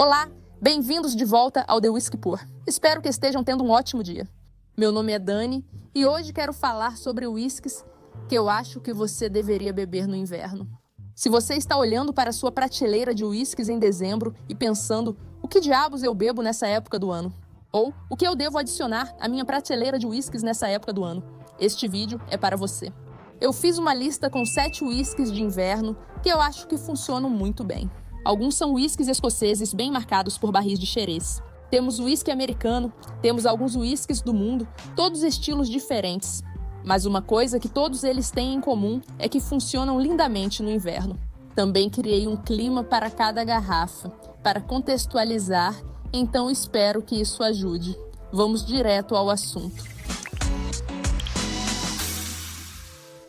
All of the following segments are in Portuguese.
Olá, bem-vindos de volta ao The Whisky Pour. Espero que estejam tendo um ótimo dia. Meu nome é Dani e hoje quero falar sobre whiskies que eu acho que você deveria beber no inverno. Se você está olhando para a sua prateleira de whiskies em dezembro e pensando o que diabos eu bebo nessa época do ano, ou o que eu devo adicionar à minha prateleira de whiskies nessa época do ano, este vídeo é para você. Eu fiz uma lista com 7 whiskies de inverno que eu acho que funcionam muito bem. Alguns são whiskies escoceses bem marcados por barris de xerez. Temos whisky americano, temos alguns whiskies do mundo, todos estilos diferentes. Mas uma coisa que todos eles têm em comum é que funcionam lindamente no inverno. Também criei um clima para cada garrafa, para contextualizar, então espero que isso ajude. Vamos direto ao assunto.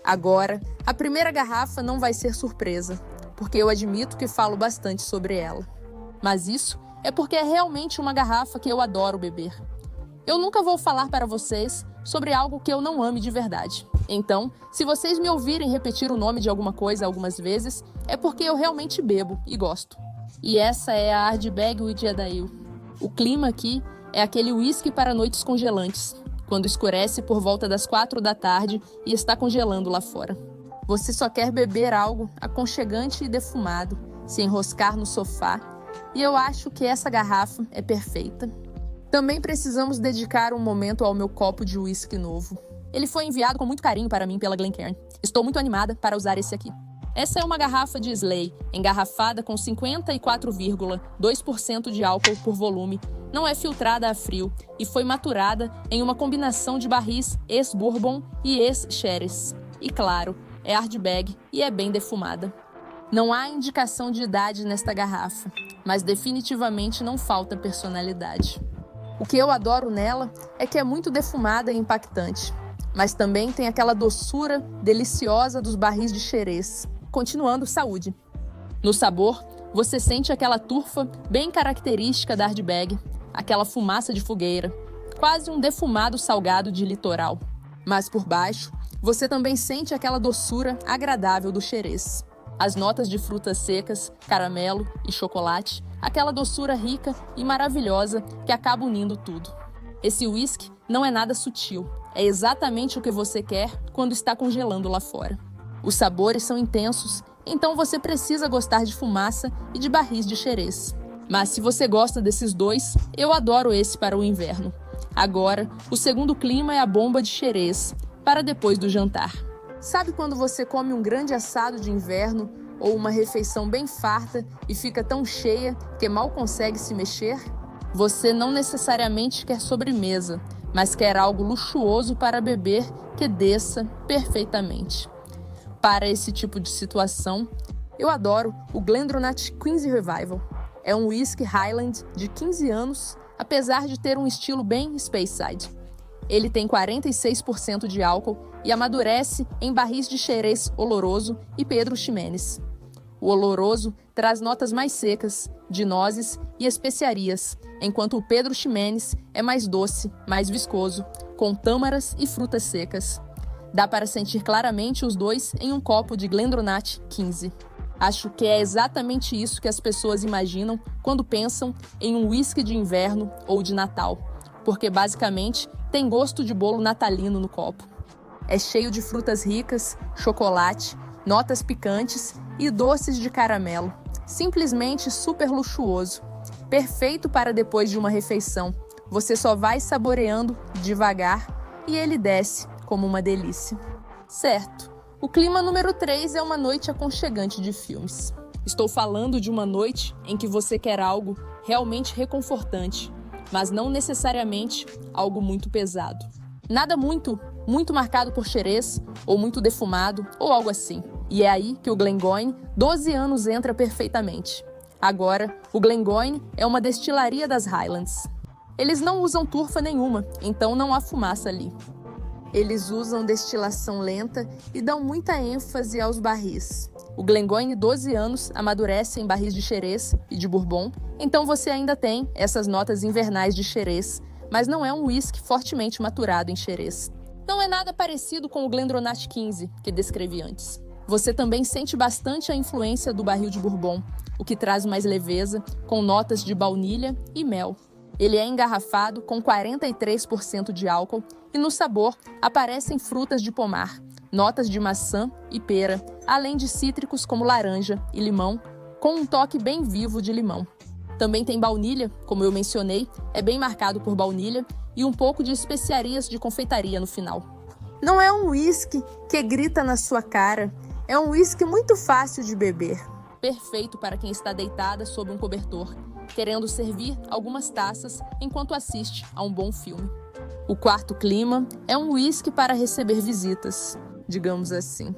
Agora, a primeira garrafa não vai ser surpresa, porque eu admito que falo bastante sobre ela. Mas isso é porque é realmente uma garrafa que eu adoro beber. Eu nunca vou falar para vocês sobre algo que eu não ame de verdade. Então, se vocês me ouvirem repetir o nome de alguma coisa algumas vezes, é porque eu realmente bebo e gosto. E essa é a Ardbeg Uigeadail. O clima aqui é aquele whisky para noites congelantes, quando escurece por volta das 4 da tarde e está congelando lá fora. Você só quer beber algo aconchegante e defumado, se enroscar no sofá, e eu acho que essa garrafa é perfeita. Também precisamos dedicar um momento ao meu copo de whisky novo. Ele foi enviado com muito carinho para mim pela Glencairn. Estou muito animada para usar esse aqui. Essa é uma garrafa de Islay, engarrafada com 54,2% de álcool por volume, não é filtrada a frio e foi maturada em uma combinação de barris ex-bourbon e ex-sherez. E claro, é Ardbeg e é bem defumada. Não há indicação de idade nesta garrafa, mas definitivamente não falta personalidade. O que eu adoro nela é que é muito defumada e impactante, mas também tem aquela doçura deliciosa dos barris de xerez. Continuando, saúde! No sabor, você sente aquela turfa bem característica da Ardbeg, aquela fumaça de fogueira, quase um defumado salgado de litoral. Mas por baixo, você também sente aquela doçura agradável do xerez. As notas de frutas secas, caramelo e chocolate, aquela doçura rica e maravilhosa que acaba unindo tudo. Esse whisky não é nada sutil, é exatamente o que você quer quando está congelando lá fora. Os sabores são intensos, então você precisa gostar de fumaça e de barris de xerez. Mas se você gosta desses dois, eu adoro esse para o inverno. Agora, o segundo clima é a bomba de xerez, para depois do jantar. Sabe quando você come um grande assado de inverno ou uma refeição bem farta e fica tão cheia que mal consegue se mexer? Você não necessariamente quer sobremesa, mas quer algo luxuoso para beber que desça perfeitamente. Para esse tipo de situação, eu adoro o GlenDronach Queen's Revival. É um whisky Highland de 15 anos, apesar de ter um estilo bem Speyside. Ele tem 46% de álcool e amadurece em barris de xerez oloroso e Pedro Ximénez. O oloroso traz notas mais secas, de nozes e especiarias, enquanto o Pedro Ximénez é mais doce, mais viscoso, com tâmaras e frutas secas. Dá para sentir claramente os dois em um copo de GlenDronach 15. Acho que é exatamente isso que as pessoas imaginam quando pensam em um whisky de inverno ou de Natal, porque basicamente tem gosto de bolo natalino no copo. É cheio de frutas ricas, chocolate, notas picantes e doces de caramelo. Simplesmente super luxuoso. Perfeito para depois de uma refeição. Você só vai saboreando devagar e ele desce como uma delícia. Certo. O clima número 3 é uma noite aconchegante de filmes. Estou falando de uma noite em que você quer algo realmente reconfortante, mas não necessariamente algo muito pesado. Nada muito marcado por xerez, ou muito defumado, ou algo assim. E é aí que o Glengoyne 12 anos entra perfeitamente. Agora, o Glengoyne é uma destilaria das Highlands. Eles não usam turfa nenhuma, então não há fumaça ali. Eles usam destilação lenta e dão muita ênfase aos barris. O Glengoyne 12 anos amadurece em barris de xerez e de bourbon, então você ainda tem essas notas invernais de xerez, mas não é um whisky fortemente maturado em xerez. Não é nada parecido com o GlenDronach 15, que descrevi antes. Você também sente bastante a influência do barril de bourbon, o que traz mais leveza, com notas de baunilha e mel. Ele é engarrafado com 43% de álcool e no sabor aparecem frutas de pomar, notas de maçã e pera, além de cítricos como laranja e limão, com um toque bem vivo de limão. Também tem baunilha, como eu mencionei, é bem marcado por baunilha e um pouco de especiarias de confeitaria no final. Não é um uísque que grita na sua cara, é um uísque muito fácil de beber. Perfeito para quem está deitada sob um cobertor, querendo servir algumas taças enquanto assiste a um bom filme. O quarto clima é um uísque para receber visitas, digamos assim.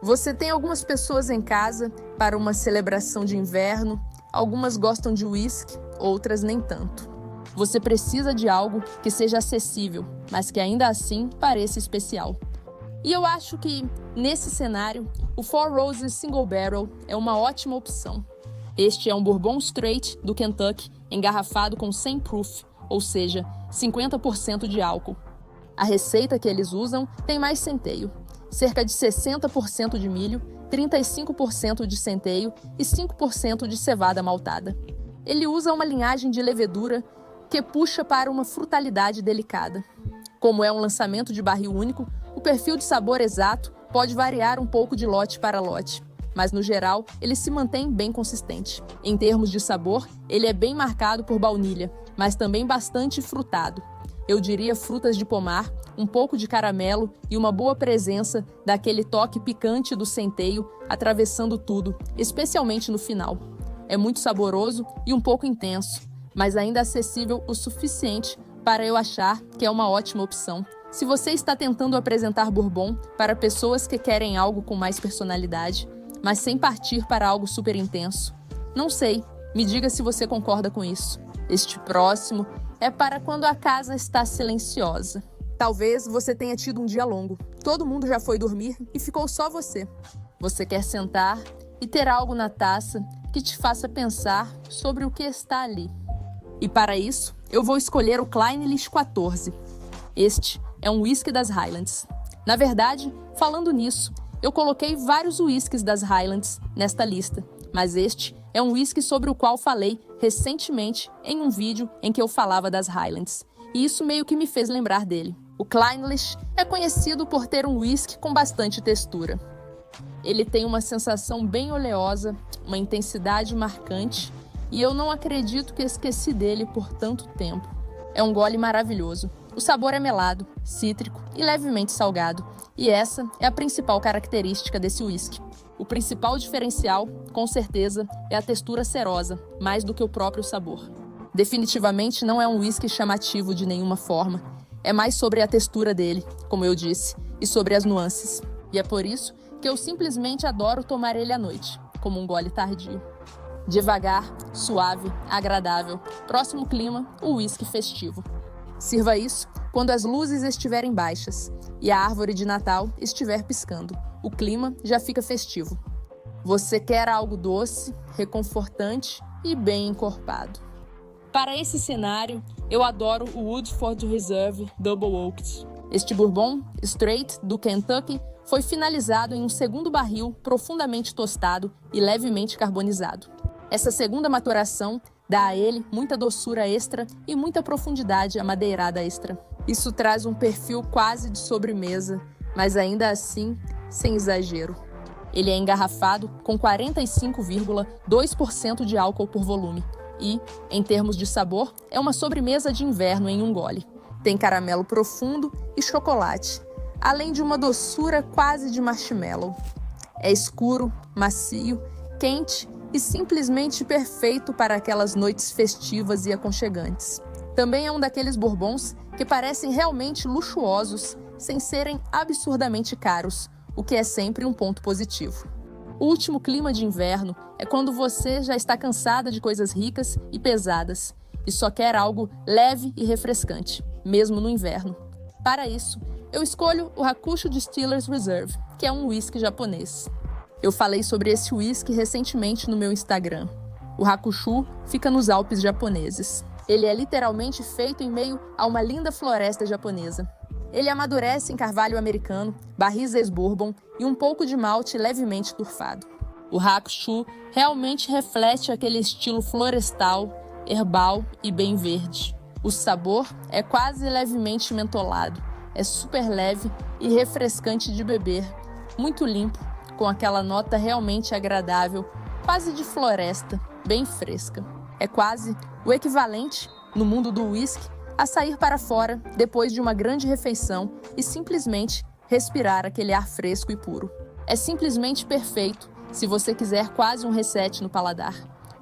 Você tem algumas pessoas em casa para uma celebração de inverno, algumas gostam de uísque, outras nem tanto. Você precisa de algo que seja acessível, mas que ainda assim pareça especial. E eu acho que, nesse cenário, o Four Roses Single Barrel é uma ótima opção. Este é um Bourbon Straight do Kentucky, engarrafado com 100 proof, ou seja, 50% de álcool. A receita que eles usam tem mais centeio, cerca de 60% de milho, 35% de centeio e 5% de cevada maltada. Ele usa uma linhagem de levedura que puxa para uma frutalidade delicada. Como é um lançamento de barril único, o perfil de sabor exato pode variar um pouco de lote para lote, mas no geral ele se mantém bem consistente. Em termos de sabor, ele é bem marcado por baunilha, mas também bastante frutado. Eu diria frutas de pomar, um pouco de caramelo e uma boa presença daquele toque picante do centeio atravessando tudo, especialmente no final. É muito saboroso e um pouco intenso, mas ainda acessível o suficiente para eu achar que é uma ótima opção. Se você está tentando apresentar Bourbon para pessoas que querem algo com mais personalidade, mas sem partir para algo super intenso, não sei, me diga se você concorda com isso. Este próximo é para quando a casa está silenciosa. Talvez você tenha tido um dia longo, todo mundo já foi dormir e ficou só você. Você quer sentar e ter algo na taça que te faça pensar sobre o que está ali. E para isso, eu vou escolher o Clynelish 14. Este é um whisky das Highlands. Na verdade, falando nisso, eu coloquei vários whiskies das Highlands nesta lista, mas este é um whisky sobre o qual falei recentemente em um vídeo em que eu falava das Highlands, e isso meio que me fez lembrar dele. O Clynelish é conhecido por ter um whisky com bastante textura. Ele tem uma sensação bem oleosa, uma intensidade marcante, e eu não acredito que esqueci dele por tanto tempo. É um gole maravilhoso. O sabor é melado, cítrico e levemente salgado, e essa é a principal característica desse whisky. O principal diferencial, com certeza, é a textura cerosa, mais do que o próprio sabor. Definitivamente não é um whisky chamativo de nenhuma forma, é mais sobre a textura dele, como eu disse, e sobre as nuances. E é por isso que eu simplesmente adoro tomar ele à noite, como um gole tardio. Devagar, suave, agradável. Próximo clima, o whisky festivo. Sirva isso quando as luzes estiverem baixas e a árvore de Natal estiver piscando. O clima já fica festivo. Você quer algo doce, reconfortante e bem encorpado. Para esse cenário, eu adoro o Woodford Reserve Double Oaked. Este Bourbon Straight do Kentucky foi finalizado em um segundo barril profundamente tostado e levemente carbonizado. Essa segunda maturação dá a ele muita doçura extra e muita profundidade amadeirada extra. Isso traz um perfil quase de sobremesa, mas ainda assim, sem exagero. Ele é engarrafado com 45,2% de álcool por volume e, em termos de sabor, é uma sobremesa de inverno em um gole. Tem caramelo profundo e chocolate, além de uma doçura quase de marshmallow. É escuro, macio, quente e simplesmente perfeito para aquelas noites festivas e aconchegantes. Também é um daqueles bourbons que parecem realmente luxuosos, sem serem absurdamente caros, o que é sempre um ponto positivo. O último clima de inverno é quando você já está cansada de coisas ricas e pesadas e só quer algo leve e refrescante, mesmo no inverno. Para isso, eu escolho o Hakushu Distillers Reserve, que é um whisky japonês. Eu falei sobre esse whisky recentemente no meu Instagram. O Hakushu fica nos Alpes japoneses. Ele é literalmente feito em meio a uma linda floresta japonesa. Ele amadurece em carvalho americano, barris ex-bourbon e um pouco de malte levemente turfado. O Rakshu realmente reflete aquele estilo florestal, herbal e bem verde. O sabor é quase levemente mentolado, é super leve e refrescante de beber, muito limpo, com aquela nota realmente agradável, quase de floresta, bem fresca. É quase o equivalente, no mundo do whisky, a sair para fora depois de uma grande refeição e simplesmente respirar aquele ar fresco e puro. É simplesmente perfeito se você quiser quase um reset no paladar,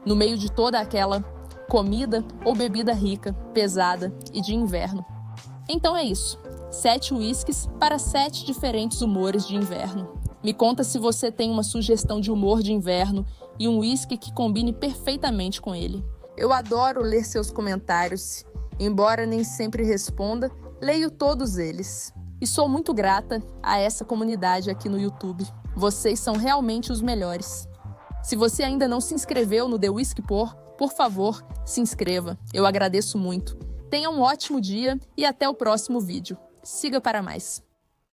no meio de toda aquela comida ou bebida rica, pesada e de inverno. Então é isso, 7 whiskies para 7 diferentes humores de inverno. Me conta se você tem uma sugestão de humor de inverno e um whisky que combine perfeitamente com ele. Eu adoro ler seus comentários. Embora nem sempre responda, leio todos eles. E sou muito grata a essa comunidade aqui no YouTube. Vocês são realmente os melhores. Se você ainda não se inscreveu no The Whisky por favor, se inscreva. Eu agradeço muito. Tenha um ótimo dia e até o próximo vídeo. Siga para mais.